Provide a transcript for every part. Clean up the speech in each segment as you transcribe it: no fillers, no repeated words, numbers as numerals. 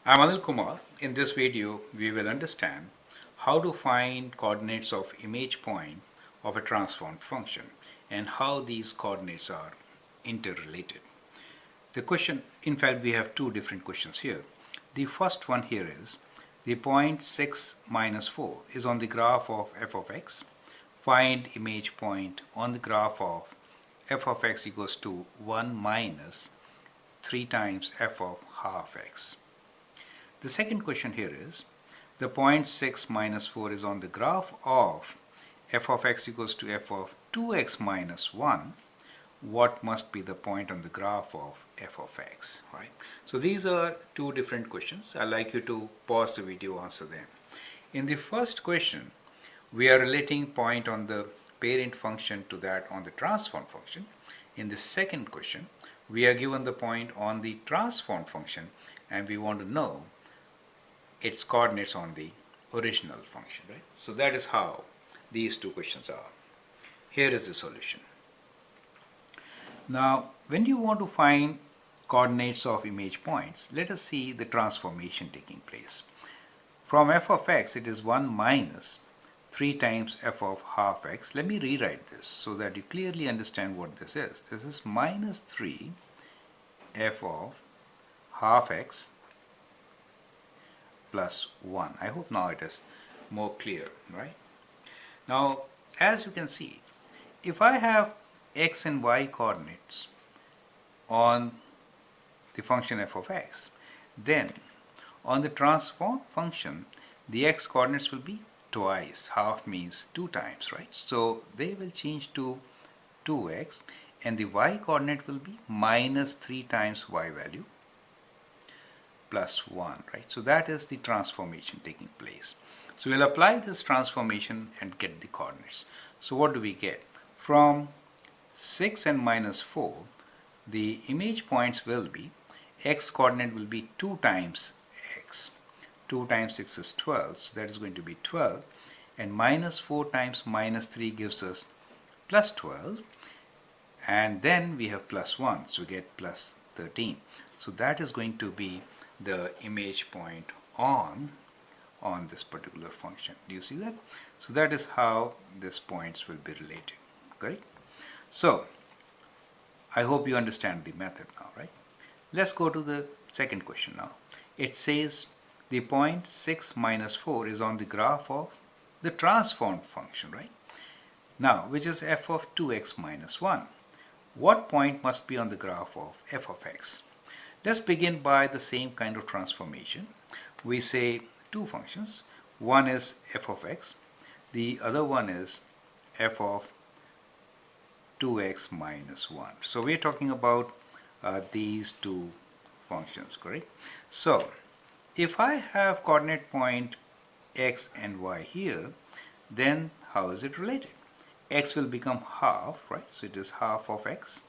I'm Anil Kumar. In this video, we will understand how to find coordinates of image point of a transformed function and how these coordinates are interrelated. The question, in fact, we have two different questions here. The first one here is the point 6 minus 4 is on the graph of f of x. Find image point on the graph of f of x equals to 1 minus 3 times f of half x. The second question here is the point 6 minus 4 is on the graph of f of x equals to f of 2x minus 1. What must be the point on the graph of f of x, right? So these are two different questions. I'd like you to pause the video, answer them. In the first question, we are relating point on the parent function to that on the transform function. In the second question, we are given the point on the transform function and we want to know its coordinates on the original function, right? So that is how these two questions are. Here is the solution. Now, when you want to find coordinates of image points, let us see the transformation taking place. From f of x, it is 1 minus 3 times f of half x. Let me rewrite this so that you clearly understand what this is. This is minus 3 f of half x plus 1. I hope now it is more clear, right? Now, as you can see, if I have x and y coordinates on the function f of x, then on the transform function, the x coordinates will be twice. Half means 2 times, right? So they will change to 2x, and the y coordinate will be minus 3 times y value plus 1, right? So that is the transformation taking place. So we'll apply this transformation and get the coordinates. So what do we get? From 6 and minus 4, the image points will be, x coordinate will be 2 times x. 2 times 6 is 12, so that is going to be 12. And minus 4 times minus 3 gives us plus 12. And then we have plus 1, so we get plus 13. So that is going to be the image point on this particular function. Do you see that? So that is how these points will be related. Correct? So I hope you understand the method now, right? Let's go to the second question now. It says the point 6 minus 4 is on the graph of the transformed function, right? Now, which is f of 2x minus 1. What point must be on the graph of f of x? Let's begin by the same kind of transformation. We say two functions. One is f of x. The other one is f of 2x minus 1. So we're talking about these two functions, correct? So if I have coordinate point x and y here, then how is it related? X will become half, right? So it is half of x,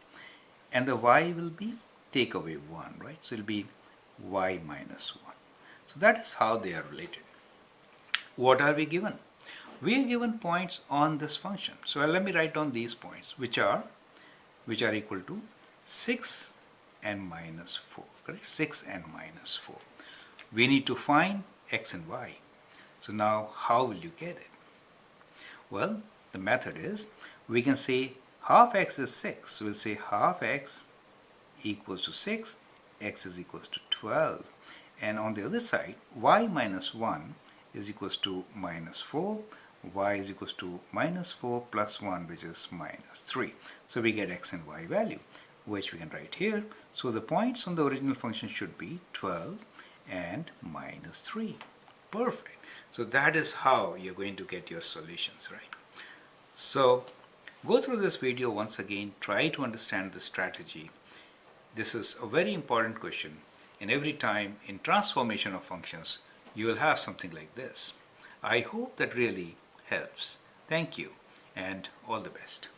and the y will be take away 1, right? So it will be y minus 1. So that is how they are related. What are we given? We are given points on this function. So let me write down these points, which are equal to 6 and minus 4, correct? 6 and minus 4. We need to find x and y. So now how will you get it? Well, the method is, we can say half x is 6. So we'll say half x equals to 6, x is equals to 12. And on the other side, y minus 1 is equals to minus 4, y is equals to minus 4 plus 1, which is minus 3. So we get x and y value, which we can write here. So the points on the original function should be 12 and minus 3. Perfect. So that is how you're going to get your solutions, right? So go through this video once again, try to understand the strategy. This is a very important question, and every time in transformation of functions, you will have something like this. I hope that really helps. Thank you, and all the best.